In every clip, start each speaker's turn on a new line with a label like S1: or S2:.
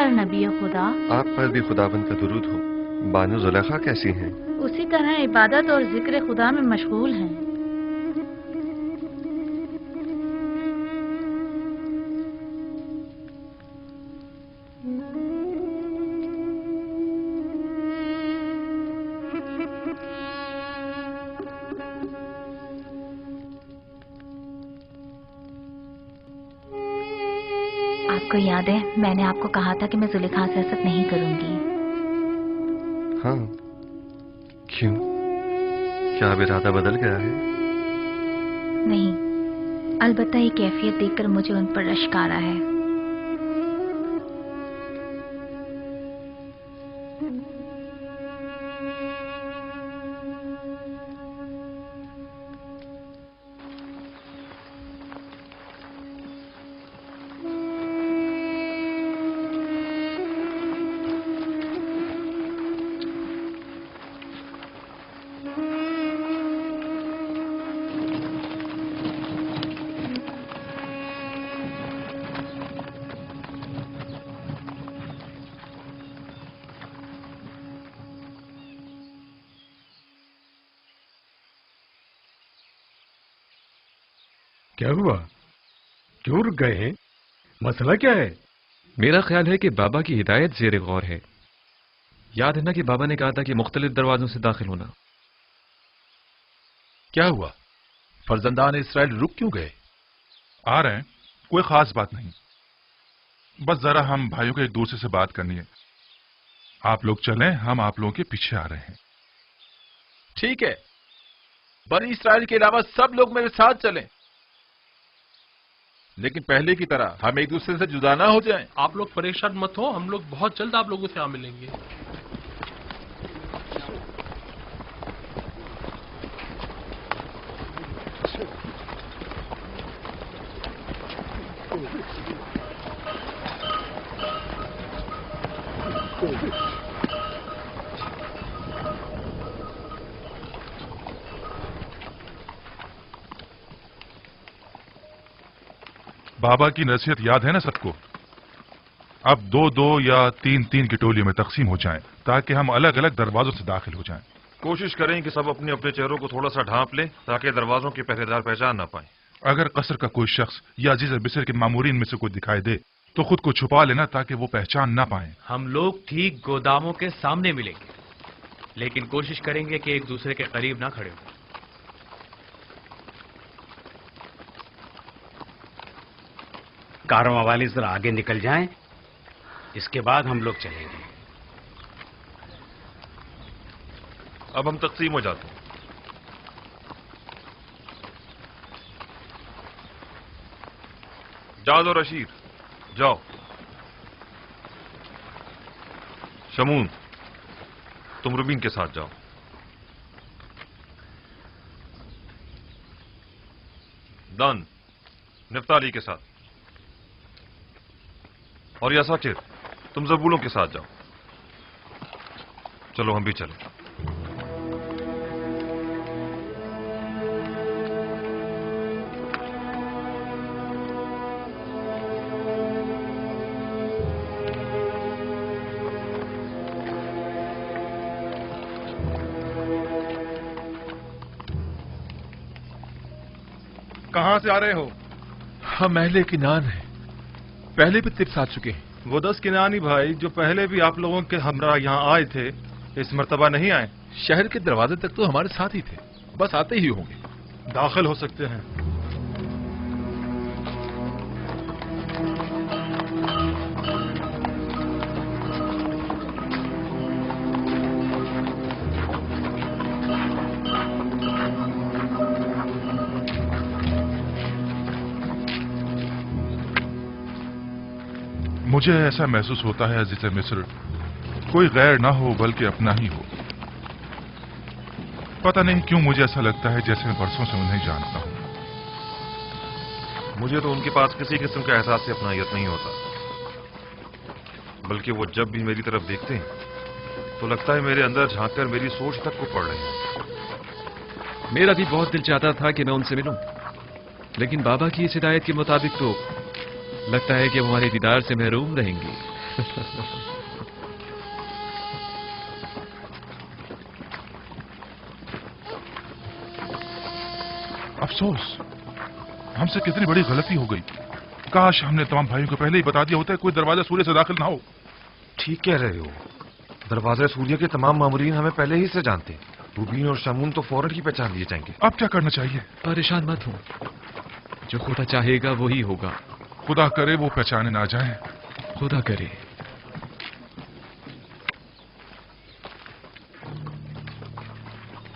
S1: पर नबी खुदा।
S2: आप पर भी खुदावंद का दुरूद हो। बानो जुलेखा कैसी हैं?
S1: उसी तरह इबादत और जिक्र खुदा में मशगूल हैं।
S3: आपको याद है मैंने आपको कहा था कि मैं जुलेखा से हसद नहीं करूंगी।
S2: हाँ, क्यों? क्या अब इरादा बदल गया है?
S3: नहीं, अलबत्ता ये कैफियत देखकर मुझे उन पर रश्क आ रहा है।
S4: क्या हुआ? क्यों रुक गए हैं? मसला क्या है?
S5: मेरा ख्याल है कि बाबा की हिदायत ज़ेरे गौर है। याद है ना कि बाबा ने कहा था कि मुख्तलिफ दरवाजों से दाखिल होना।
S6: क्या हुआ? फर्जंदान इसराइल रुक क्यों गए?
S7: आ रहे हैं, कोई खास बात नहीं, बस जरा हम भाइयों को एक दूसरे से बात करनी है। आप लोग चलें, हम आप लोगों के पीछे आ रहे हैं।
S6: ठीक है, बनी इसराइल के अलावा सब लोग मेरे साथ चलें, लेकिन पहले की तरह हम एक दूसरे से जुदा ना हो जाएं।
S8: आप लोग परेशान मत हो, हम लोग बहुत जल्द आप लोगों से आ मिलेंगे।
S7: बाबा की नसीहत याद है ना सबको? अब दो दो या तीन तीन की टोलियों में तकसीम हो जाएं, ताकि हम अलग अलग दरवाजों से दाखिल हो जाएं।
S9: कोशिश करें कि सब अपने अपने चेहरों को थोड़ा सा ढांप लें, ताकि दरवाजों के पहरेदार पहचान ना पाएं।
S7: अगर कसर का कोई शख्स या अजीज बिसर के मामूरीन में से कोई दिखाई दे तो खुद को छुपा लेना, ताकि वो पहचान ना पाएं।
S10: हम लोग ठीक गोदामों के सामने मिलेंगे, लेकिन कोशिश करेंगे कि एक दूसरे के करीब ना खड़े हो।
S11: कारवां वाले जरा आगे निकल जाएं, इसके बाद हम लोग चलेंगे।
S9: अब हम तकसीम हो जाते हैं। जाद और रशीद जाओ। शमून, तुम रुबीन के साथ जाओ। दान, निफ्ताली के साथ। और यासाकिर, तुम जबूलों के साथ जाओ। चलो हम भी चलें।
S7: कहां से आ रहे हो?
S6: हम अहले किनान हैं, पहले भी तिब्स आ चुके हैं।
S7: वो 10 किनानी भाई जो पहले भी आप लोगों के हमरा यहाँ आए थे, इस मर्तबा नहीं आए।
S6: शहर के दरवाजे तक तो हमारे साथ ही थे, बस आते ही होंगे।
S7: दाखिल हो सकते हैं। मुझे ऐसा महसूस होता है अजीज़ मिस्र, कोई गैर ना हो बल्कि अपना ही हो। पता नहीं क्यों मुझे ऐसा लगता है जैसे मैं बरसों से उन्हें जानता हूं।
S9: मुझे तो उनके पास किसी किस्म का एहसास से अपनायत नहीं होता, बल्कि वो जब भी मेरी तरफ देखते हैं तो लगता है मेरे अंदर झांककर मेरी सोच तक को पढ़ रहे हैं।
S5: मेरा भी बहुत दिल चाहता था कि मैं उनसे मिलूं, लेकिन बाबा की इस हिदायत के मुताबिक तो लगता है कि वो हमारे दीदार से महरूम रहेंगे।
S7: अफसोस, हमसे कितनी बड़ी गलती हो गई। काश हमने तमाम भाइयों को पहले ही बता दिया होता है कोई दरवाजा सूर्य से दाखिल ना हो।
S9: ठीक कह रहे हो। दरवाजा सूर्य के तमाम मामूरीन हमें पहले ही से जानते हैं। रूबीन और शामून तो फौरन ही पहचान लिए जाएंगे।
S7: अब क्या करना चाहिए?
S5: परेशान मत हो, जो खुदा चाहेगा वही होगा।
S7: खुदा करे वो पहचाने ना जाए।
S5: खुदा करे।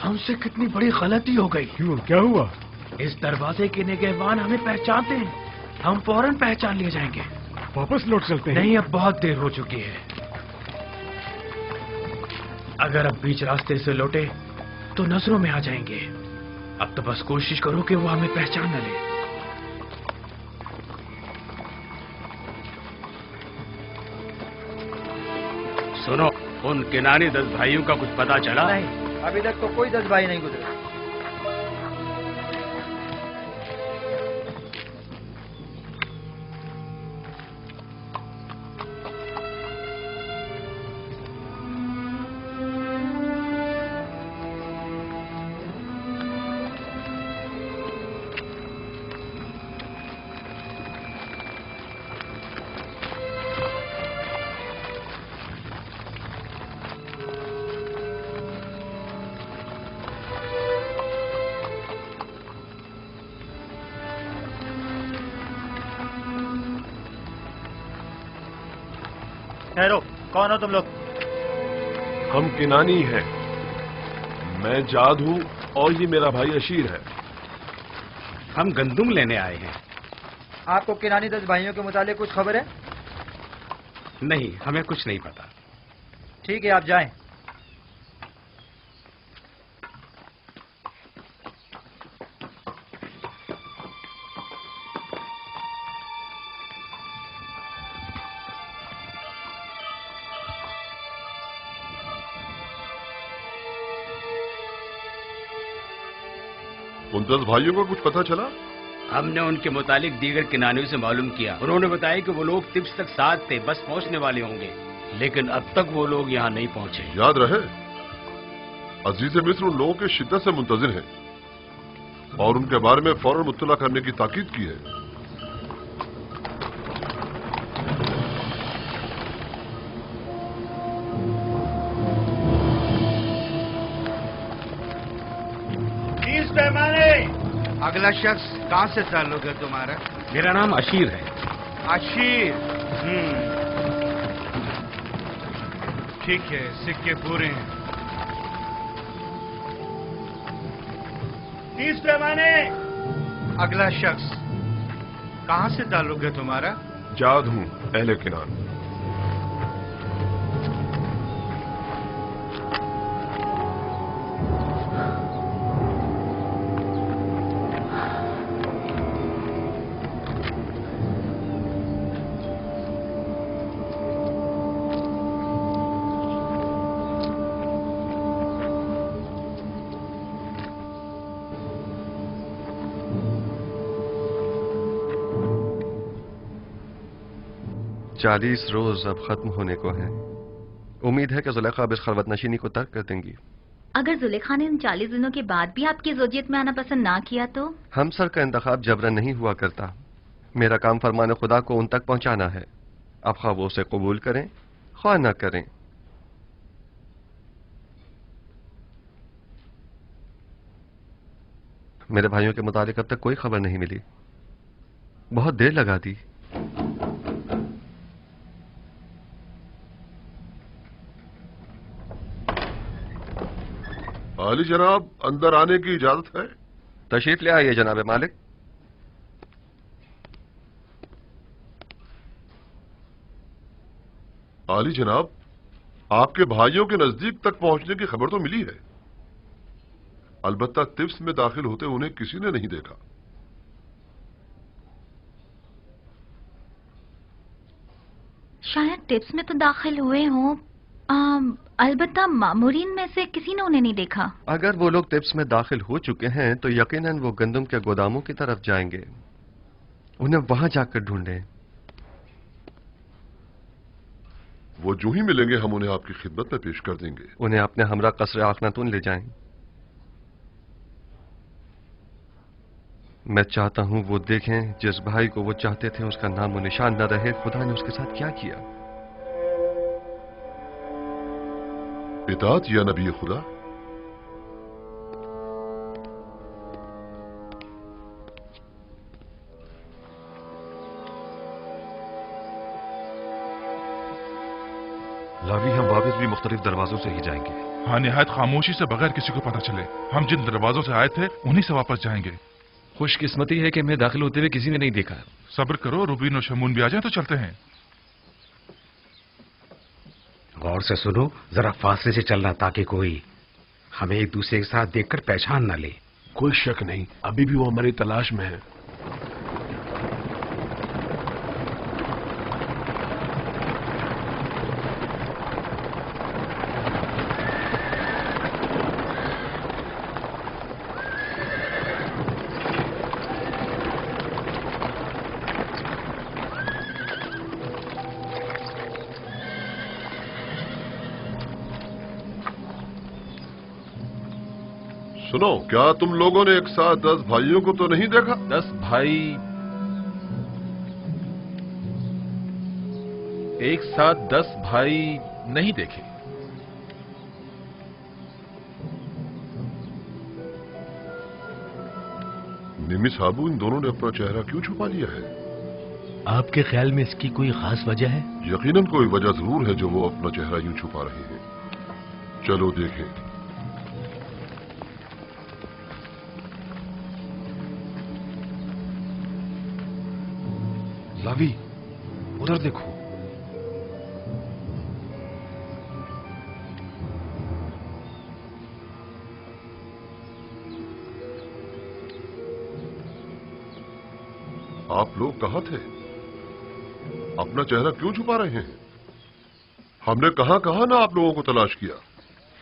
S10: हमसे कितनी बड़ी गलती हो गई।
S4: क्यों, क्या हुआ?
S10: इस दरवाजे के निगहबान हमें पहचानते हैं, हम फौरन पहचान लिए जाएंगे।
S4: वापस लौट चलते हैं।
S10: नहीं, अब बहुत देर हो चुकी है। अगर अब बीच रास्ते से लौटे तो नजरों में आ जाएंगे। अब तो बस कोशिश करो कि वो हमें पहचान न ले।
S11: सुनो, उन किनानी 10 भाइयों का कुछ पता चला?
S12: नहीं, अभी तक तो कोई 10 भाई नहीं गुजरे।
S13: ठहरो, कौन हो तुम लोग?
S14: हम किनानी हैं। मैं जाद हूं और ये मेरा भाई अशीर है।
S11: हम गंदुम लेने आए हैं।
S12: आपको किनानी 10 भाइयों के मुतालिक कुछ खबर है?
S11: नहीं, हमें कुछ नहीं पता।
S12: ठीक है, आप जाएं।
S14: उन 10 भाइयों को कुछ पता चला?
S11: हमने उनके मुतालिक दीगर किनानियों से मालूम किया। उन्होंने बताया कि वो लोग तिब्स तक साथ थे, बस पहुंचने वाले होंगे, लेकिन अब तक वो लोग यहाँ नहीं पहुंचे।
S14: याद रहे, अजीज मिस्र उन लोगों के शिद्दत से मुंतजिर हैं और उनके बारे में फौरन मुत्तला करने की ताकीद की है।
S15: अगला शख्स कहाँ से ताल्लुक है तुम्हारा?
S11: मेरा नाम अशीर है।
S15: अशीर? ठीक है, सिक्के पूरे हैं। 30 पैमाने। अगला शख्स कहाँ से ताल्लुक है तुम्हारा?
S14: जाद हूं, अहले किनान।
S2: चालीस रोज अब खत्म होने को हैं। उम्मीद है कि जुलेखा अब इस खलवत नशीनी को तर्क कर देंगी।
S3: अगर जुलेखा ने उन 40 दिनों के बाद भी आपकी ज़ौजियत में आना पसंद ना किया तो?
S2: हमसर का इंतखाब जबरन नहीं हुआ करता। मेरा काम फरमान खुदा को उन तक पहुंचाना है। अब ख्वाह वो उसे कबूल करें ख्वाह ना करें। मेरे भाइयों के मुतालिक अब तक कोई खबर नहीं मिली। बहुत देर लगा दी।
S14: आली जनाब, अंदर आने की इजाजत है?
S2: तशरीफ ले आइए जनाब मालिक।
S14: आली जनाब, आपके भाइयों के नजदीक तक पहुंचने की खबर तो मिली है, अलबत्ता तिब्स में दाखिल होते उन्हें किसी ने नहीं देखा।
S3: शायद टिप्स में तो दाखिल हुए हों, अलबत्ता मामूरीन में से किसी ने उन्हें नहीं देखा।
S2: अगर वो लोग टिप्स में दाखिल हो चुके हैं तो यकीनन वो गंदम के गोदामों की तरफ जाएंगे। उन्हें वहां जाकर ढूंढें।
S14: वो जो ही मिलेंगे हम उन्हें आपकी खिदमत में पेश कर देंगे।
S2: उन्हें अपने हमरा कसर आखनातून ले जाएं। मैं चाहता हूं वो देखें जिस भाई को वो चाहते थे उसका नाम और निशान न रहे। खुदा ने उसके साथ क्या किया।
S14: इताअत या नबी खुदा।
S9: लावी, हम वापस भी मुख्तलिफ दरवाजों से ही जाएंगे।
S7: हाँ, निहायत खामोशी से, बगैर किसी को पता चले। हम जिन दरवाजों से आए थे उन्हीं से वापस जाएंगे।
S5: खुशकिस्मती है कि मैं दाखिल होते हुए किसी ने नहीं देखा।
S7: सब्र करो, रुबीन और शमून भी आ जाए तो चलते हैं।
S10: गौर से सुनो, जरा फासले से चलना ताकि कोई हमें एक दूसरे के साथ देखकर पहचान न ले।
S6: कोई शक नहीं, अभी भी वो हमारी तलाश में है।
S14: सुनो, क्या तुम लोगों ने एक साथ 10 भाइयों को तो नहीं देखा?
S6: 10 भाई एक साथ 10 भाई नहीं देखे।
S14: निमी साहबू, इन दोनों ने अपना चेहरा क्यों छुपा लिया है?
S6: आपके ख्याल में इसकी कोई खास वजह है?
S14: यकीनन कोई वजह जरूर है जो वो अपना चेहरा यूं छुपा रहे हैं। चलो देखें।
S9: लावी, उधर देखो।
S14: आप लोग कहाँ थे? अपना चेहरा क्यों छुपा रहे हैं? हमने कहाँ कहाँ ना आप लोगों को तलाश किया।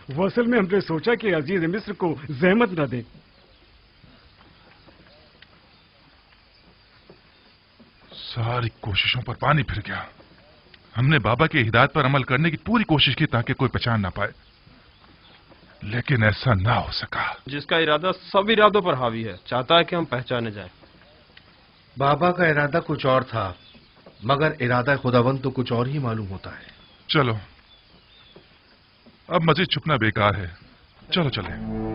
S4: वो असल में हमने सोचा कि अजीज मिस्र को जहमत न दे।
S7: सारी कोशिशों पर पानी फिर गया। हमने बाबा की हिदायत पर अमल करने की पूरी कोशिश की ताकि कोई पहचान ना पाए, लेकिन ऐसा ना हो सका।
S8: जिसका इरादा सब इरादों पर हावी है, चाहता है कि हम पहचाने जाएं।
S6: बाबा का इरादा कुछ और था, मगर इरादा खुदावंद तो कुछ और ही मालूम होता है।
S7: चलो, अब मजीद छुपना बेकार है। चलो चले।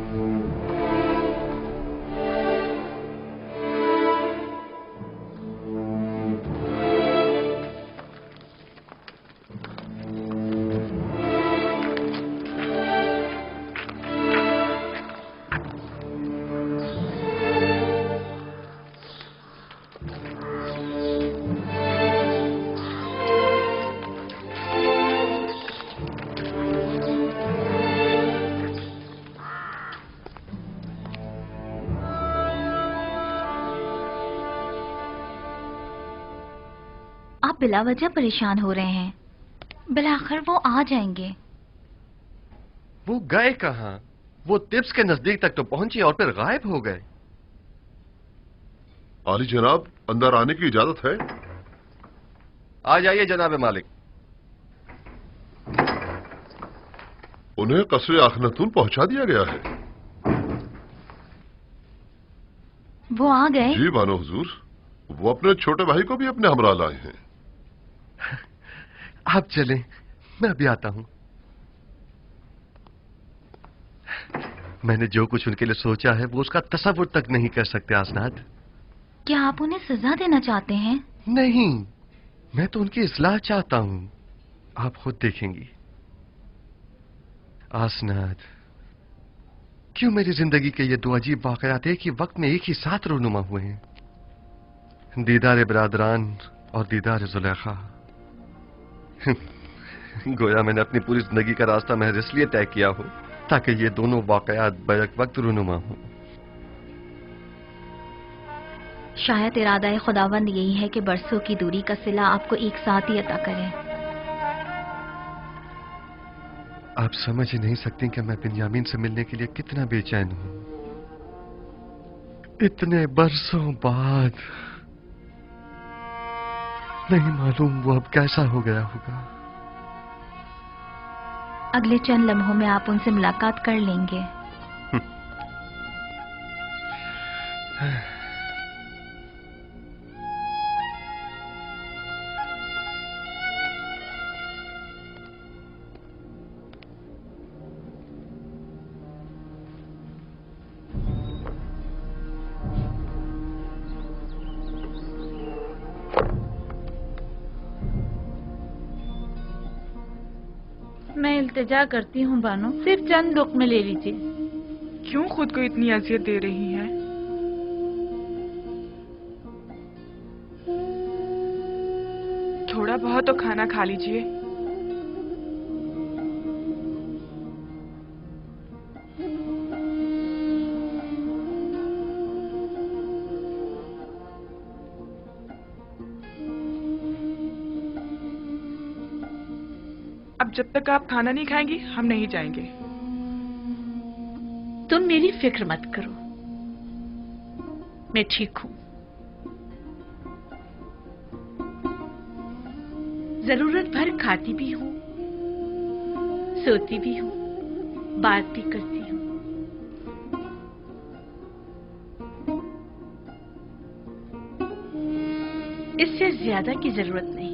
S3: आप बिलावजह परेशान हो रहे हैं। बिलाखिर वो आ जाएंगे।
S2: वो गए कहाँ? वो तिब्स के नजदीक तक तो पहुंचे और फिर गायब हो गए।
S14: आली जनाब, अंदर आने की इजाजत है?
S2: आ जाइए जनाब मालिक।
S14: उन्हें कसरे आखनतून पहुंचा दिया गया है।
S3: वो आ गए?
S14: जी बानो हुजूर, वो अपने छोटे भाई को भी अपने हमरा लाए हैं।
S2: आप चलें, मैं अभी आता हूं। मैंने जो कुछ उनके लिए सोचा है वो उसका तसव्वुर तक नहीं कर सकते आसनाद।
S3: क्या आप उन्हें सजा देना चाहते हैं?
S2: नहीं, मैं तो उनकी इस्लाह चाहता हूं। आप खुद देखेंगी। आसनाद, क्यों मेरी जिंदगी के ये 2 अजीब वाकयात एक ही वक्त में एक ही साथ रूनुमा हुए हैं? दीदार बिरादरान और दीदार जुलेखा। गोया मैंने अपनी पूरी जिंदगी का रास्ता महज इसलिए तय किया हो ताकि ये दोनों वाकयात बैक वक्त रूनुमा हो।
S3: शायद इरादा खुदावंद यही है कि बरसों की दूरी का सिला आपको एक साथ ही अता करें।
S2: आप समझ ही नहीं सकती कि मैं बिन्यामीन से मिलने के लिए कितना बेचैन हूं। इतने बरसों बाद। नहीं मालूम वो अब कैसा हो गया होगा।
S3: अगले चंद लम्हों में आप उनसे मुलाकात कर लेंगे।
S1: मैं इल्तिजा करती हूँ बानो, सिर्फ चंद लुक़्मे ले लीजिए।
S16: क्यों खुद को इतनी अजियत दे रही हैं? थोड़ा बहुत तो खाना खा लीजिए। अब जब तक आप खाना नहीं खाएंगी हम नहीं जाएंगे।
S17: तुम मेरी फिक्र मत करो, मैं ठीक हूं। जरूरत भर खाती भी हूं, सोती भी हूं, बात भी करती हूं। इससे ज्यादा की जरूरत नहीं।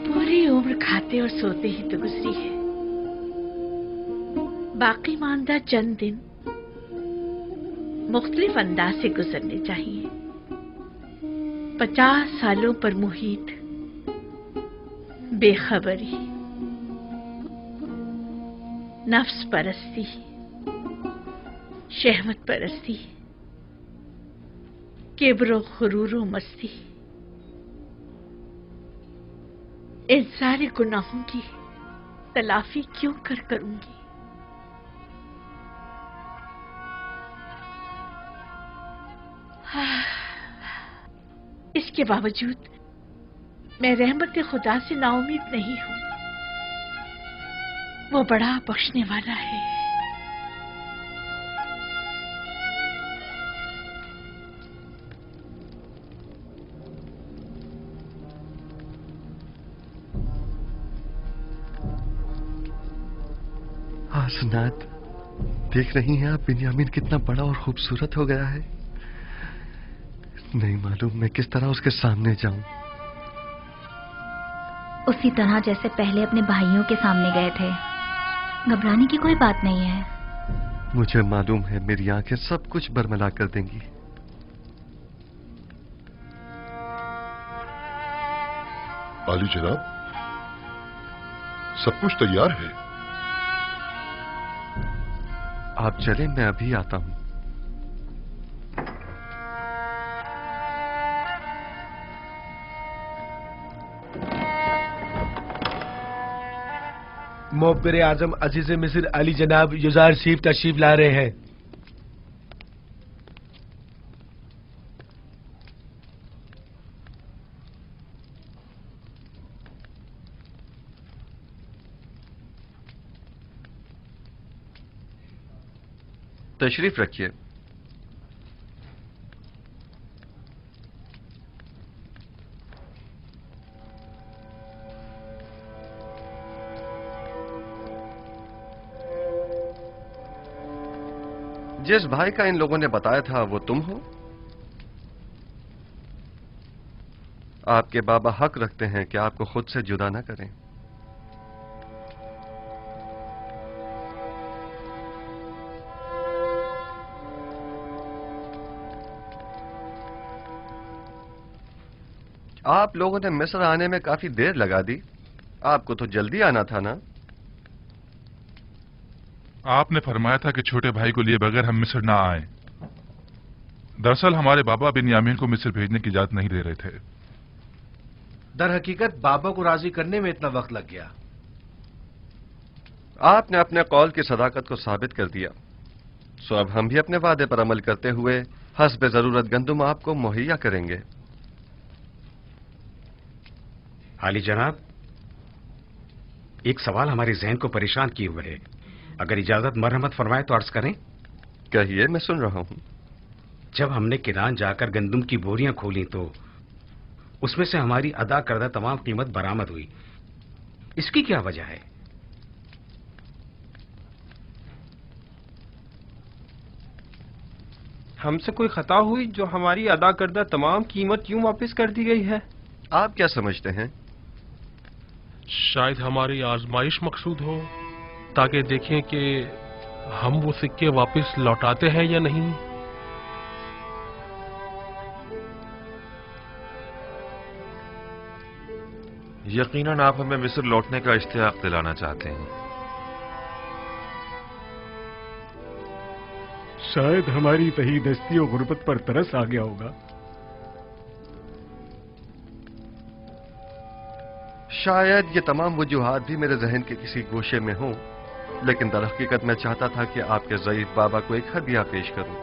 S17: पूरी उम्र खाते और सोते ही तो गुजरी है। बाकी मानदा चंद दिन मुख्तलिफ अंदाज से गुजरने चाहिए। 50 सालों पर मुहित बेखबरी, नफ्स परस्ती, शहवत परस्ती, किब्र खुरूर मस्ती, इन सारे गुनाहों की तलाफी क्यों करूंगी? इसके बावजूद मैं रहमत खुदा से नाउमीद नहीं हूं। वो बड़ा बख्शने वाला है।
S2: हसनात, देख रही हैं आप बिन्यामीन कितना बड़ा और खूबसूरत हो गया है। नहीं मालूम मैं किस तरह उसके सामने जाऊं।
S3: उसी तरह जैसे पहले अपने भाइयों के सामने गए थे। घबराने की कोई बात नहीं है।
S2: मुझे मालूम है मेरी आंखें सब कुछ बरमला कर देंगी।
S14: आली जनाब, सब कुछ तैयार है।
S2: आप चलें, मैं अभी आता हूं।
S18: मोहब्बर आजम अजीज मिस्र अली जनाब युजार सीफ तशरीफ ला रहे हैं।
S2: तशरीफ रखिए। जिस भाई का इन लोगों ने बताया था वो तुम हो? आपके बाबा हक रखते हैं कि आपको खुद से जुदा ना करें। आप लोगों ने मिस्र आने में काफी देर लगा दी। आपको तो जल्दी आना था ना?
S7: आपने फरमाया था कि छोटे भाई को लिए बगैर हम मिस्र ना आए। दरअसल हमारे बाबा बिन्यामीन को मिस्र भेजने की इजाजत नहीं दे रहे थे।
S6: दर हकीकत बाबा को राजी करने में इतना वक्त लग गया।
S2: आपने अपने कौल की सदाकत को साबित कर दिया, सो अब हम भी अपने वादे पर अमल करते हुए हस्ब जरूरत गंदुम आपको मुहैया करेंगे।
S11: आली जनाब, एक सवाल हमारे जहन को परेशान किए हुए है। अगर इजाजत मरहमत फरमाए तो अर्ज करें।
S2: कहिए, मैं सुन रहा हूं।
S11: जब हमने किरान जाकर गंदुम की बोरियां खोली तो उसमें से हमारी अदा करदा तमाम कीमत बरामद हुई। इसकी क्या वजह है?
S19: हमसे कोई खता हुई जो हमारी अदा करदा तमाम कीमत यूं वापस कर दी गई है?
S2: आप क्या समझते हैं?
S8: शायद हमारी आजमाइश मकसूद हो, ताकि देखें कि हम वो सिक्के वापस लौटाते हैं या नहीं।
S9: यकीनन आप हमें मिस्र लौटने का इश्तियाक दिलाना चाहते हैं।
S4: शायद हमारी तहीदस्ती और गुर्बत पर तरस आ गया होगा।
S2: शायद ये तमाम वजूहात भी मेरे जहन के किसी गोशे में हों, लेकिन दरहकीकत मैं चाहता था कि आपके ज़ईफ बाबा को एक हदिया पेश करूं,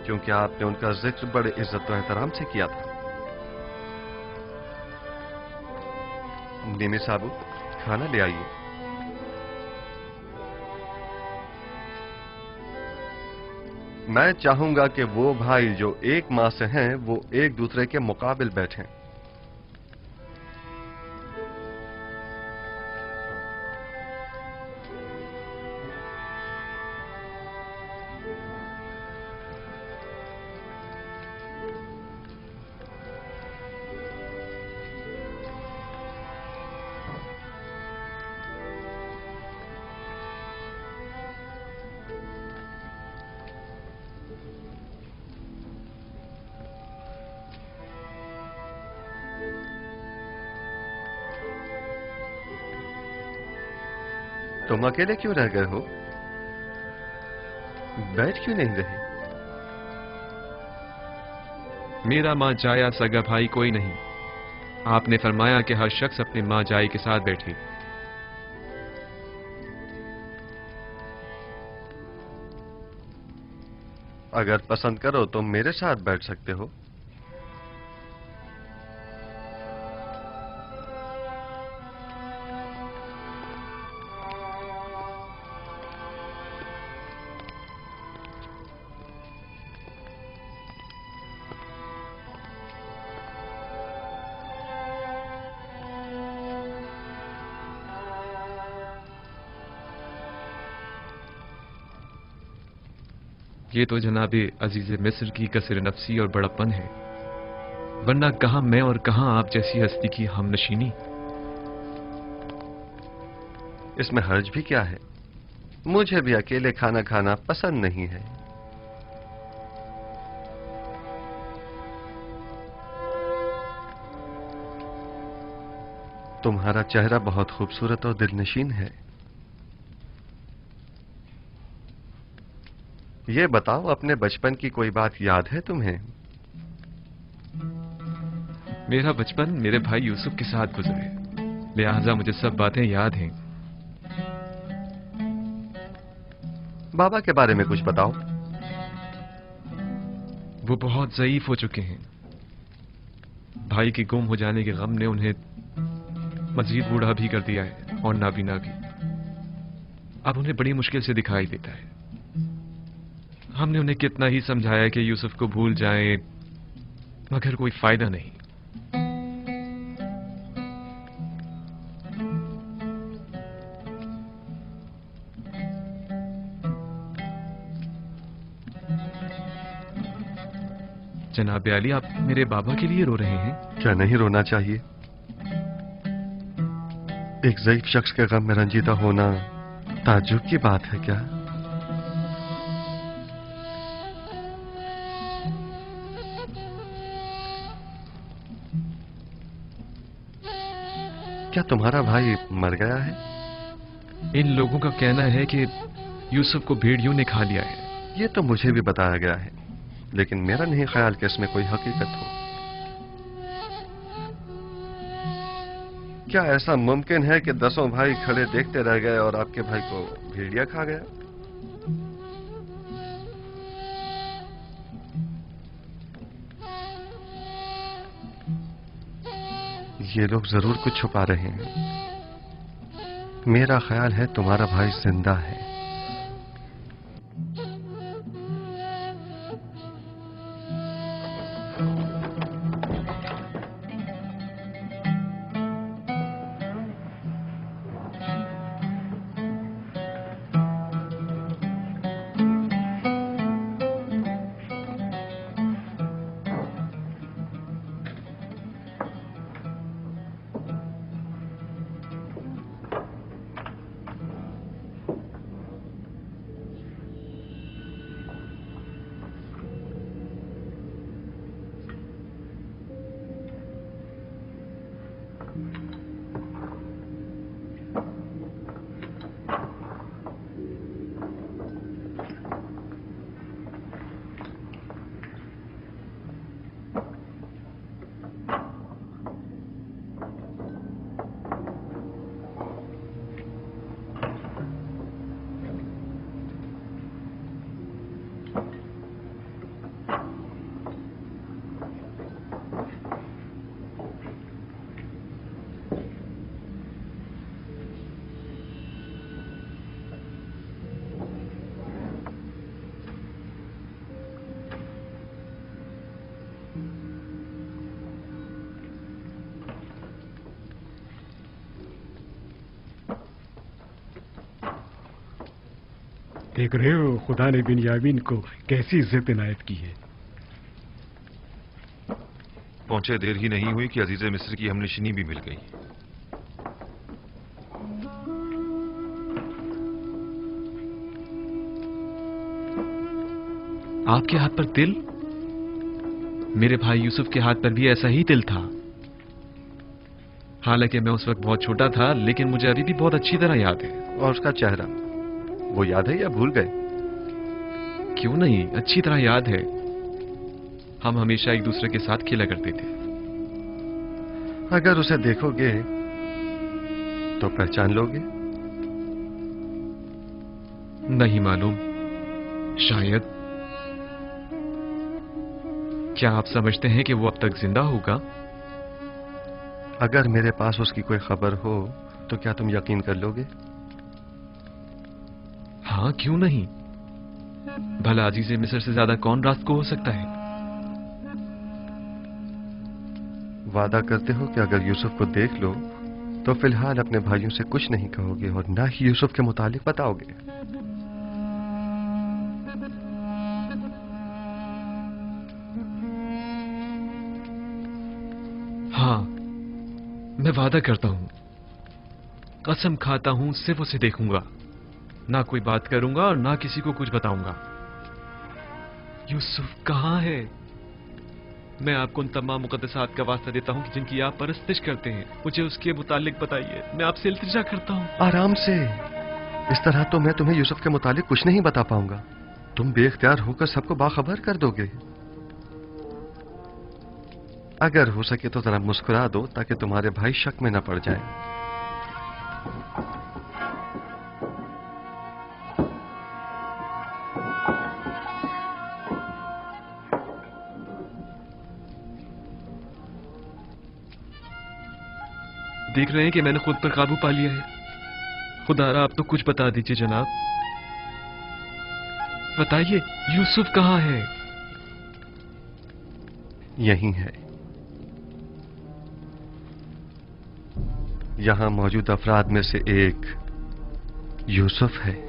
S2: क्योंकि आपने उनका जिक्र बड़े इज्जत और एहतराम से किया था। निमी साबू, खाना ले आइए। मैं चाहूंगा कि वो भाई जो एक माह से हैं वो एक दूसरे के मुकाबिल बैठें। तुम अकेले क्यों रह गए हो? बैठ क्यों नहीं रहे?
S5: मेरा माँ जाया सगा भाई कोई नहीं। आपने फरमाया कि हर शख्स अपने माँ जाई के साथ बैठे।
S2: अगर पसंद करो तो मेरे साथ बैठ सकते हो।
S5: ये तो जनाबे अजीज मिस्र की कसर नफसी और बड़प्पन है, वरना कहां मैं और कहां आप जैसी हस्ती की हमनशीनी।
S2: इसमें हर्ज भी क्या है? मुझे भी अकेले खाना खाना पसंद नहीं है। तुम्हारा चेहरा बहुत खूबसूरत और दिलनशीन है। ये बताओ, अपने बचपन की कोई बात याद है तुम्हें?
S5: मेरा बचपन मेरे भाई यूसुफ के साथ गुजरे, लिहाजा मुझे सब बातें याद हैं।
S2: बाबा के बारे में कुछ बताओ।
S5: वो बहुत ज़ईफ हो चुके हैं। भाई के गुम हो जाने के गम ने उन्हें मजीद बूढ़ा भी कर दिया है और नाबीना भी। अब उन्हें बड़ी मुश्किल से दिखाई देता है। हमने उन्हें कितना ही समझाया कि यूसुफ को भूल जाएं, मगर कोई फायदा नहीं। जनाब अली, आप मेरे बाबा के लिए रो रहे हैं?
S2: क्या नहीं रोना चाहिए? एक ज़ईफ शख्स के गम में रंजीदा होना ताज्जुब की बात है क्या? क्या तुम्हारा भाई मर गया है?
S5: इन लोगों का कहना है कि यूसुफ को भेड़ियों ने खा लिया है।
S2: ये तो मुझे भी बताया गया है, लेकिन मेरा नहीं ख्याल कि इसमें कोई हकीकत हो। क्या ऐसा मुमकिन है कि 10 भाई खड़े देखते रह गए और आपके भाई को भेड़िया खा गया? ये लोग जरूर कुछ छुपा रहे हैं। मेरा ख्याल है तुम्हारा भाई जिंदा है।
S4: देख रहे हो खुदा ने बिन्यामीन को कैसी इज्जत इनायत की है।
S9: पहुंचे देर ही नहीं हुई कि अजीजे मिस्र की हमनशिनी भी मिल गई।
S5: आपके हाथ पर तिल? मेरे भाई यूसुफ के हाथ पर भी ऐसा ही तिल था। हालांकि मैं उस वक्त बहुत छोटा था, लेकिन मुझे अभी भी बहुत अच्छी तरह याद है।
S2: और उसका चेहरा, वो याद है या भूल गए?
S5: क्यों नहीं, अच्छी तरह याद है। हम हमेशा एक दूसरे के साथ खेला करते थे।
S2: अगर उसे देखोगे तो पहचान लोगे?
S5: नहीं मालूम, शायद। क्या आप समझते हैं कि वो अब तक जिंदा होगा?
S2: अगर मेरे पास उसकी कोई खबर हो तो क्या तुम यकीन कर लोगे?
S5: हाँ, क्यों नहीं। भला अजीज़े मिस्र से ज्यादा कौन रास्त को हो सकता है?
S2: वादा करते हो कि अगर यूसुफ को देख लो तो फिलहाल अपने भाइयों से कुछ नहीं कहोगे और ना ही यूसुफ के मुतालिक बताओगे?
S5: हाँ, मैं वादा करता हूं, कसम खाता हूं, सिर्फ उसे देखूंगा, ना कोई बात करूंगा और ना किसी को कुछ बताऊंगा। यूसुफ कहां है? मैं आपको उन तमाम मुकद्दसात का वास्ता देता हूं कि जिनकी आप परस्तिश करते हैं, मुझे उसके मुतालिक बताइए। मैं आपसे इल्तिजा करता हूं।
S2: आराम से। इस तरह तो मैं तुम्हें यूसुफ के मुतालिक कुछ नहीं बता पाऊंगा। तुम बेख्तियार होकर सबको बाखबर कर दोगे। अगर हो सके तो जरा मुस्कुरा दो ताकि तुम्हारे भाई शक में न पड़ जाएं।
S5: देख रहे हैं कि मैंने खुद पर काबू पा लिया है। खुदारा आप तो कुछ बता दीजिए जनाब। बताइए, यूसुफ कहां है?
S2: यहीं है। यहां मौजूद अफराद में से एक यूसुफ है।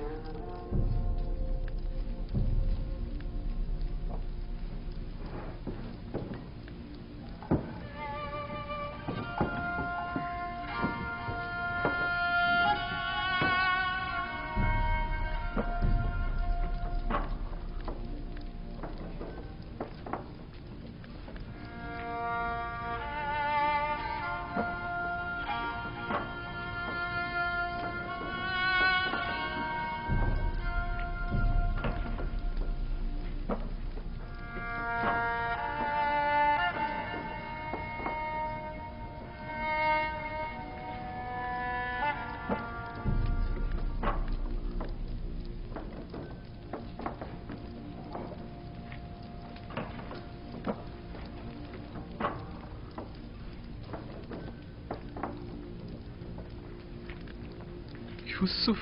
S5: यूसुफ,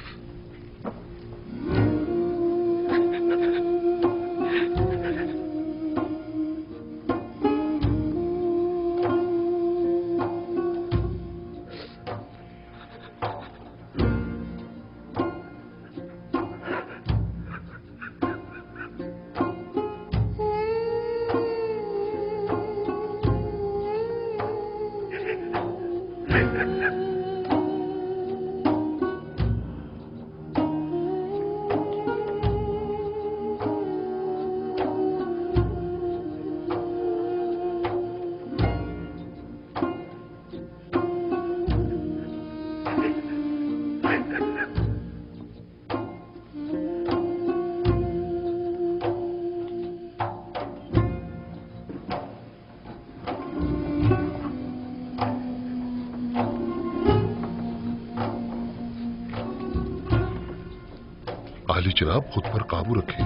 S14: जनाब खुद पर काबू रखें,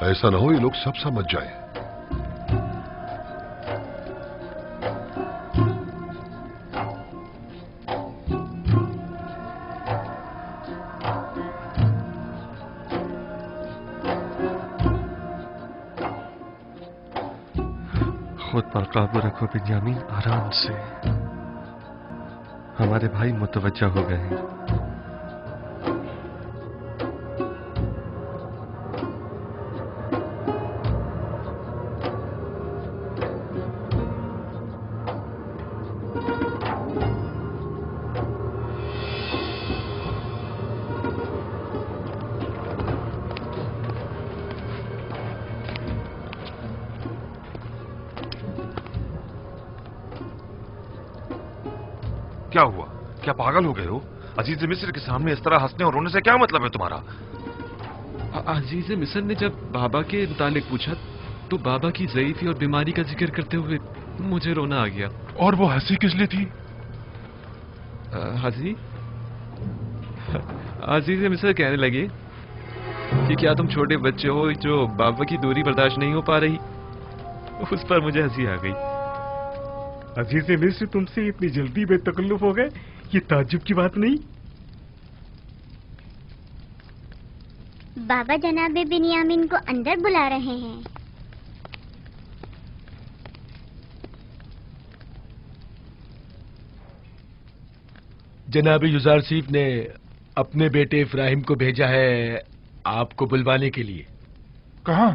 S14: ऐसा ना हो ये लोग सब समझ जाएं।
S2: खुद पर काबू रखो बिन्यामीन, आराम से। हमारे भाई मुतवज्जा हो गए हैं।
S9: क्या हुआ? क्या पागल हो गए हो? अजीज मिस्र के सामने इस तरह हंसने और रोने से क्या मतलब है तुम्हारा?
S5: अजीज मिस्र ने जब बाबा के मुतालिक पूछा तो बाबा की ज़ईफ़ी और बीमारी का जिक्र करते हुए मुझे रोना आ गया।
S7: और वो हंसी किस लिए थी?
S5: हंसी? अजीज मिस्र कहने लगे कि क्या तुम छोटे बच्चे हो जो बाबा की दूरी बर्दाश्त नहीं हो पा रही? उस पर मुझे हंसी आ गई।
S4: अजीज मिस्र तुमसे इतनी जल्दी बेतकल्लुफ हो गए, ये ताज्जुब की बात नहीं।
S20: बाबा जनाबे बिन्यामीन को अंदर बुला रहे हैं।
S18: जनाबे युजारसीफ ने अपने बेटे इब्राहिम को भेजा है आपको बुलवाने के लिए।
S7: कहाँ?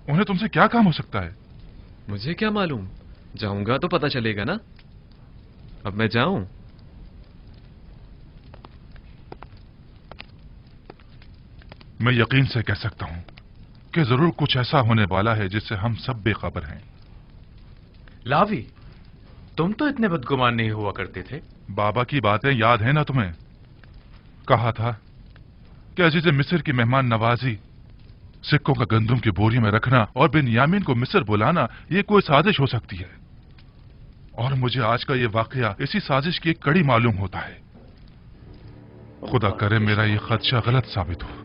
S7: उन्हें तुमसे क्या काम हो सकता है?
S5: मुझे क्या मालूम, जाऊंगा तो पता चलेगा ना। अब मैं जाऊं?
S7: मैं यकीन से कह सकता हूं कि जरूर कुछ ऐसा होने वाला है जिससे हम सब बेखबर हैं।
S10: लावी, तुम तो इतने बदगुमान नहीं हुआ करते थे।
S7: बाबा की बातें याद है ना तुम्हें? कहा था कि अजीज मिस्र की मेहमान नवाजी, सिक्कों का गंदुम की बोरी में रखना और बिन्यामीन को मिस्र बुलाना ये कोई साजिश हो सकती है। और मुझे आज का ये वाकया इसी साजिश की एक कड़ी मालूम होता है। खुदा करे मेरा ये खदशा गलत साबित हो।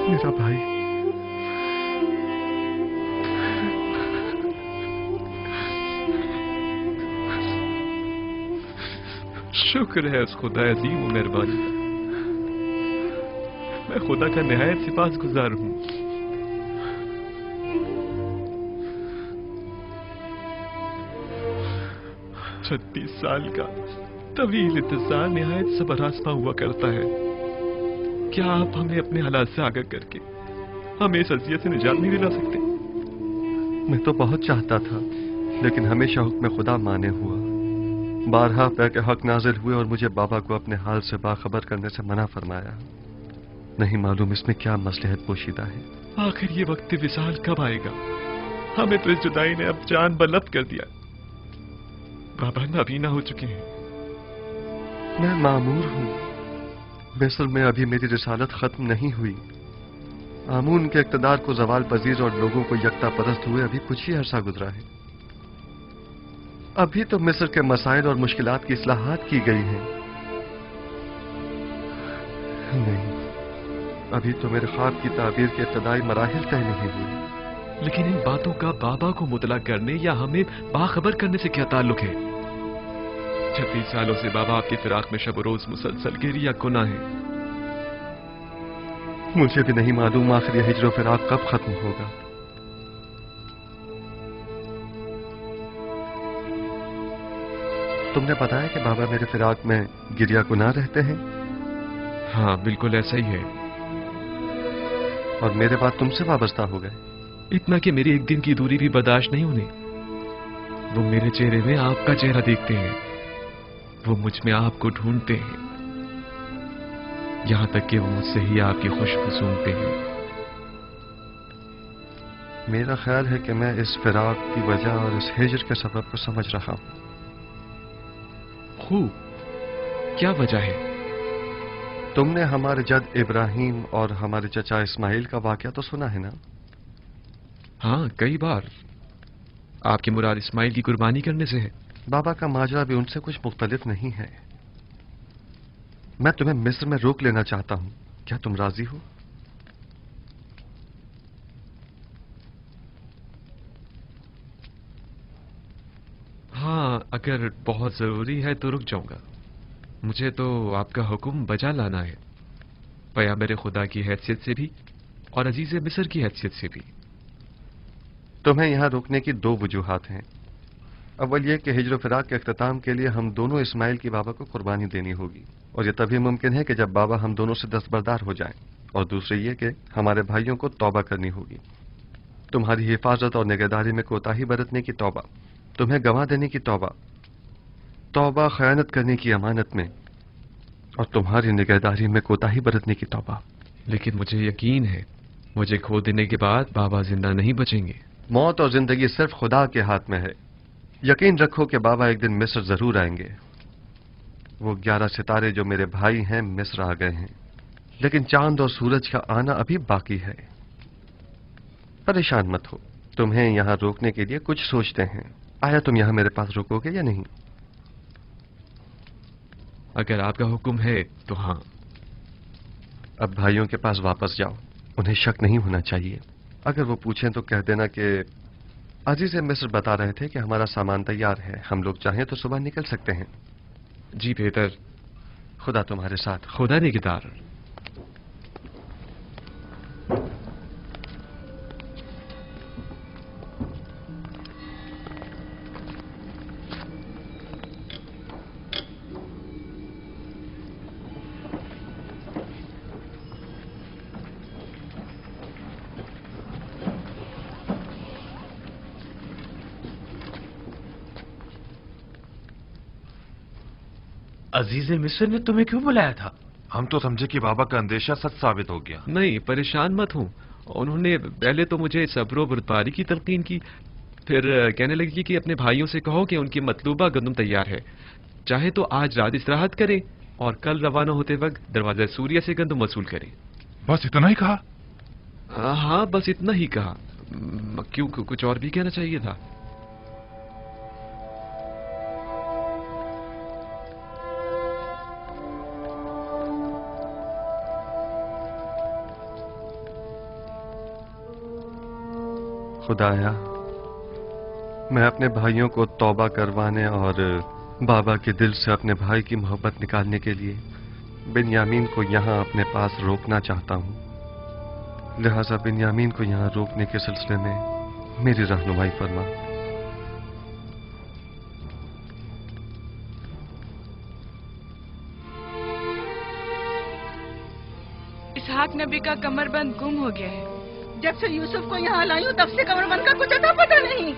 S2: मेरा भाई,
S5: शुक्र है उस खुदा अजीम और मेहरबानी का। मैं खुदा का निहायत सिपासगुजार हूं। छत्तीस साल का तवील इंतजार निहायत सबरास्ता हुआ करता है। क्या आप हमें अपने हालात से आगाह करके हमें इस अज़ियत से निजात नहीं दिला सकते?
S2: मैं तो बहुत चाहता था, लेकिन हमेशा हुक्म खुदा माने हुआ। बारहा पैर के हक नाजिल हुए और मुझे बाबा को अपने हाल से बाखबर करने से मना फरमाया। नहीं मालूम इसमें क्या मसलहत पोशीदा है।
S5: आखिर ये वक्त विसाल कब आएगा? हमें तो इस जुदाई ने अब जान बलब्द कर दिया। बाबा नाबीना हो चुके हैं।
S2: मैं मामूर हूं। मिस्र में अभी मेरी रिसालत खत्म नहीं हुई। आमून के इक़्तिदार को जवाल पजीर और लोगों को यकता परस्त हुए अभी कुछ ही अरसा गुजरा है। अभी तो मिस्र के मसाइल और मुश्किलात की इस्लाहात की गई हैं। नहीं, अभी तो मेरे ख्वाब की ताबीर के इब्तदाई मराहिल तय नहीं हुए।
S5: लेकिन इन बातों का बाबा को मुतला करने या हमें बाखबर करने से क्या ताल्लुक है? 36 सालों से बाबा आपकी फिराक में शब रोज मुसलसल गिरिया गुनाह है।
S2: मुझे भी नहीं मालूम आखिर हिजरो फिराक कब खत्म होगा। तुमने बताया कि बाबा मेरे फिराक में गिरिया गुनाह रहते हैं?
S5: हाँ, बिल्कुल ऐसा ही है।
S2: और मेरे बाद तुमसे वाबस्ता हो गए।
S5: इतना कि मेरी एक दिन की दूरी भी बर्दाश्त नहीं उन्हें। वो मेरे चेहरे में आपका चेहरा देखते हैं, वो मुझ में आपको ढूंढते हैं, यहां तक कि वो मुझसे ही आपकी खुशबू सूंघते हैं।
S2: मेरा ख्याल है कि मैं इस फिराक की वजह और इस हिजर के सबब को समझ रहा हूं।
S5: खूब, क्या वजह है?
S2: तुमने हमारे जद इब्राहिम और हमारे चचा इस्माइल का वाकया तो सुना है ना?
S5: हाँ, कई बार। आपकी मुराद इस्माइल की कुर्बानी करने से है।
S2: बाबा का माजरा भी उनसे कुछ मुख्तलिफ नहीं है। मैं तुम्हें मिस्र में रोक लेना चाहता हूं, क्या तुम राजी हो?
S5: हाँ, अगर बहुत जरूरी है तो रुक जाऊंगा। मुझे तो आपका हुक्म बजा लाना है, पैगंबर खुदा की हैसियत से भी और अजीज मिस्र की हैसियत से भी।
S2: तुम्हें यहां रुकने की दो वजूहात हैं। अव्वल यह कि हिजर फिराक के अख्ताम के लिए हम दोनों इस्माइल की बाबा को कुर्बानी देनी होगी, और यह तभी मुमकिन है कि जब बाबा हम दोनों से दस्तबरदार हो जाएं। और दूसरी ये कि हमारे भाइयों को तौबा करनी होगी। तुम्हारी हिफाजत और निगहदारी में कोताही बरतने की तौबा, तुम्हें गंवा देने की तौबा, तौबा खयानत करने की अमानत में, और तुम्हारी निगहदारी में कोताही बरतने की तौबा।
S5: लेकिन मुझे यकीन है, मुझे खो देने के बाद बाबा जिंदा नहीं बचेंगे।
S2: मौत और जिंदगी सिर्फ खुदा के हाथ में है। यकीन रखो कि बाबा एक दिन मिस्र जरूर आएंगे। वो 11 सितारे जो मेरे भाई हैं मिस्र आ गए हैं, लेकिन चांद और सूरज का आना अभी बाकी है। परेशान मत हो, तुम्हें यहां रोकने के लिए कुछ सोचते हैं। आया तुम यहां मेरे पास रुकोगे या नहीं?
S5: अगर आपका हुक्म है तो हाँ।
S2: अब भाइयों के पास वापस जाओ, उन्हें शक नहीं होना चाहिए। अगर वो पूछें तो कह देना कि अजीज मिस्र बता रहे थे कि हमारा सामान तैयार है, हम लोग चाहें तो सुबह निकल सकते हैं।
S5: जी बेहतर।
S2: खुदा तुम्हारे साथ।
S5: खुदा निगहदार।
S18: अजीज मिस्र ने तुम्हें क्यों बुलाया था?
S9: हम तो समझे कि बाबा का अंदेशा सच साबित हो गया।
S5: नहीं, परेशान मत हूं। उन्होंने पहले तो मुझे सब्र और बर्दारी की तलकीन की, फिर कहने लगी कि अपने भाइयों से कहो कि उनकी मतलूबा गंदम तैयार है, चाहे तो आज रात इस्तेराहत करें और कल रवाना होते वक्त दरवाजा सूर्य से गंदम वसूल करें।
S7: बस इतना ही कहा?
S5: हाँ, बस इतना ही कहा। क्यों, कुछ और भी कहना चाहिए था?
S2: खुदाया, मैं अपने भाइयों को तौबा करवाने और बाबा के दिल से अपने भाई की मोहब्बत निकालने के लिए बिन्यामीन को यहां अपने पास रोकना चाहता हूं। लिहाजा बिन्यामीन को यहां रोकने के सिलसिले में मेरी रहनुमाई फरमा।
S16: इसहाक नबी का कमरबंद गुम हो गया है।
S21: जब से यूसुफ को यहाँ लाई हूँ तब से कमरबंद का कुछ अता पता नहीं।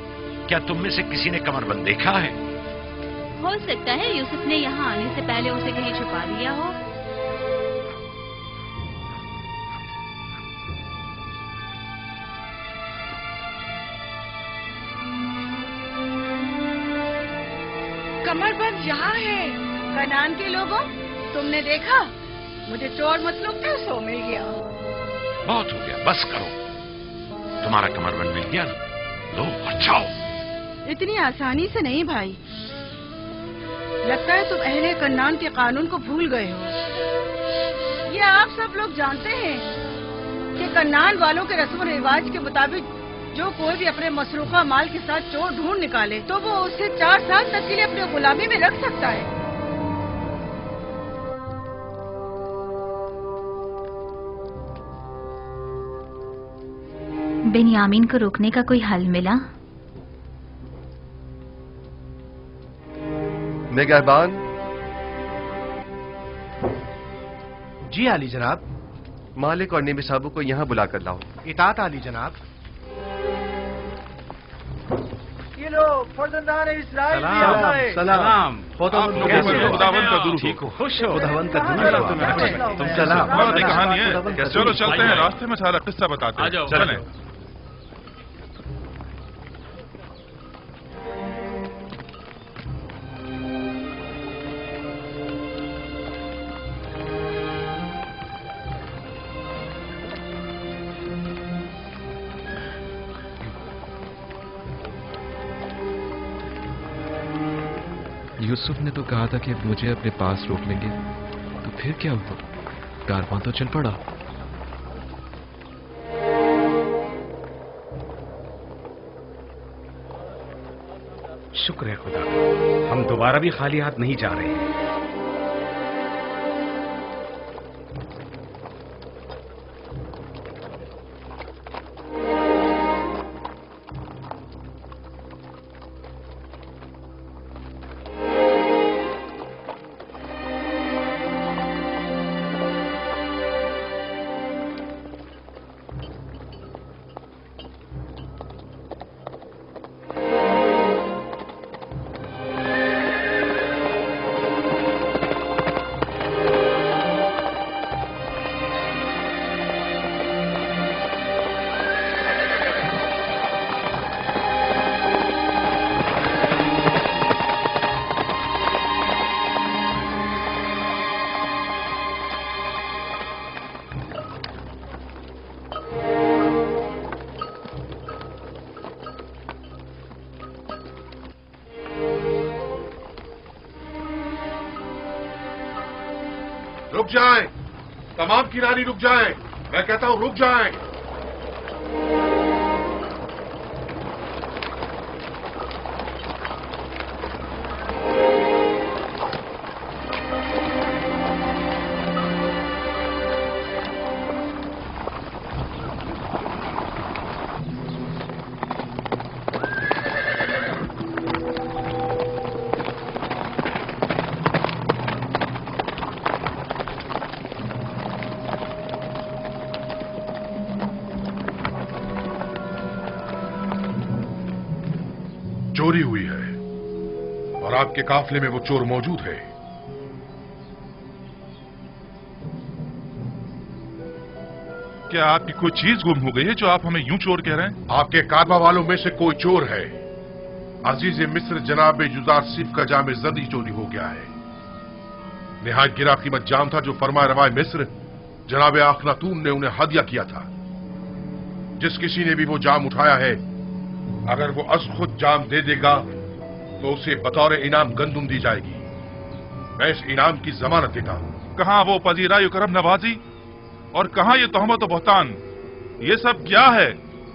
S10: क्या तुम में से किसी ने कमरबंद देखा है?
S3: हो सकता है यूसुफ ने यहाँ आने से पहले उसे कहीं छुपा दिया हो।
S16: कमरबंद यहाँ है।
S21: कनान के लोगों, तुमने देखा? मुझे चोर मतलूब था, सो मिल गया।
S10: बहुत हो गया, बस करो। तुम्हारा कमरबंद मिल गया, लो बचाओ।
S21: इतनी आसानी से नहीं भाई, लगता है तुम अहले कन्नान के कानून को भूल गए हो। ये आप सब लोग जानते हैं कि कन्नान वालों के रस्म रिवाज के मुताबिक जो कोई भी अपने मसरूका माल के साथ चोर ढूंढ निकाले तो वो उसे 4 साल तक के लिए अपनी गुलामी में रख सकता है।
S3: बिन्यामीन को रोकने का कोई हल मिला?
S2: निगहबान।
S18: जी आली जनाब।
S2: मालिक और निमी साहब को यहाँ बुलाकर लाओ।
S6: इताअत आली जनाब।
S12: ये लो फर्जंदान इस्राइल भी
S6: सलाम,
S12: आ गए।
S6: सलाम।
S7: आप लोगों पर खुदावंद का दुरूद हो।
S6: खुश हो। खुदावंद का दुरूद हो। तुम सलाम।
S7: बहुत कहानी है। चलो चलते हैं, रास्ते में सारा किस्सा बताते हैं। चलें।
S5: यूसुफ ने तो कहा था कि मुझे अपने पास रोक लेंगे, तो फिर क्या हुआ? कारवां तो चल पड़ा।
S11: शुक्र है खुदा, हम दोबारा भी खाली हाथ नहीं जा रहे हैं।
S14: रुक जाएं, तमाम किनारी रुक जाएं। मैं कहता हूं रुक जाएं। चोरी हुई है और आपके काफले में वो चोर मौजूद है।
S7: क्या आपकी कोई चीज गुम हो गई है जो आप हमें यूं चोर कह रहे हैं?
S14: आपके कारवा वालों में से कोई चोर है। अजीज मिस्र जनाब जुजार सिफ का जाम जदी चोरी हो गया है। निहायत गिरा कीमत जाम था जो फरमाए रवाए मिस्र जनाब अखनातून ने उन्हें हदिया किया था। जिस किसी ने भी वो जाम उठाया है, अगर वो अज खुद जाम दे देगा तो उसे बतौर इनाम गंदुम दी जाएगी। मैं इस इनाम की जमानत देता हूं।
S7: कहां वो पजीराई करम नवाजी और कहां ये तोहमत और बहतान? ये सब क्या है?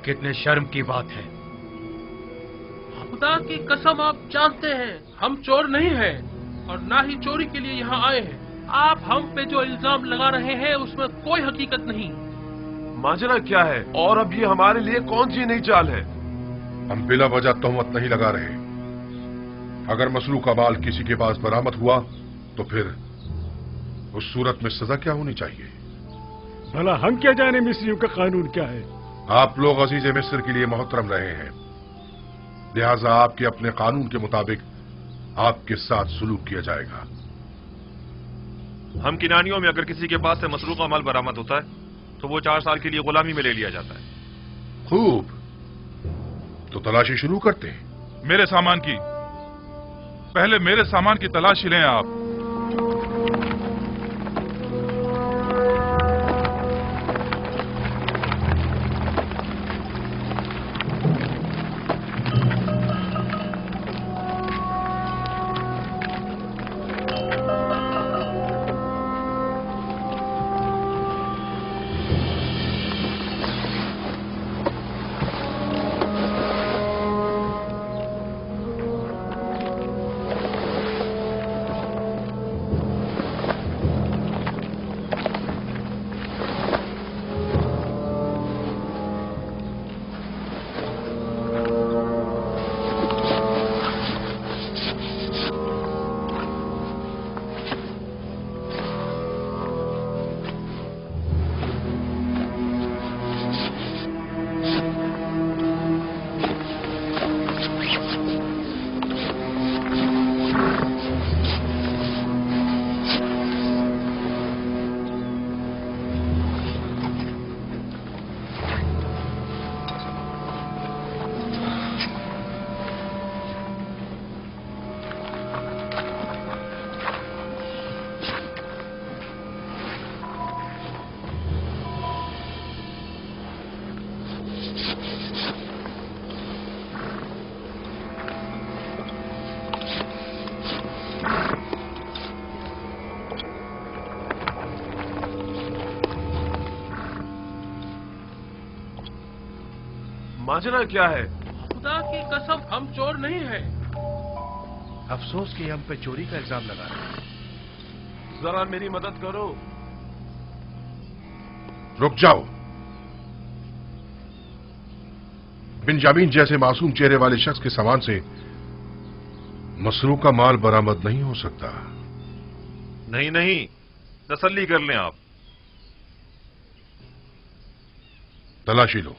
S10: कितने शर्म की बात है।
S8: खुदा की कसम, आप जानते हैं हम चोर नहीं हैं और ना ही चोरी के लिए यहाँ आए हैं। आप हम पे जो इल्जाम लगा रहे हैं उसमें कोई हकीकत नहीं।
S9: माजरा क्या है और अब ये हमारे लिए कौन सी नई चाल है?
S14: हम बिला वजह तोहमत नहीं लगा रहे। अगर मसरूक का माल किसी के पास बरामद हुआ तो फिर उस सूरत में सजा क्या होनी चाहिए?
S4: भला हम क्या जाने मिस्रियों का कानून क्या है?
S14: आप लोग अजीज मिस्र के लिए मोहतरम रहे हैं, लिहाजा आपके अपने कानून के मुताबिक आपके साथ सुलूक किया जाएगा।
S9: हम किनानियों में अगर किसी के पास से मसरूक का माल बरामद होता है तो वो 4 साल के लिए गुलामी में ले लिया जाता है।
S14: खूब, तो तलाशी शुरू करते हैं।
S7: मेरे सामान की, पहले मेरे सामान की तलाशी लें आप।
S9: माजरा क्या है?
S8: खुदा की कसम हम चोर नहीं हैं।
S6: अफसोस कि हम पे चोरी का इल्जाम लगा रहे हैं।
S9: जरा मेरी मदद करो।
S14: रुक जाओ। बिंजामिन जैसे मासूम चेहरे वाले शख्स के सामान से मसरूक का माल बरामद नहीं हो सकता।
S9: नहीं नहीं, तसल्ली कर लें आप।
S14: तलाशी लो।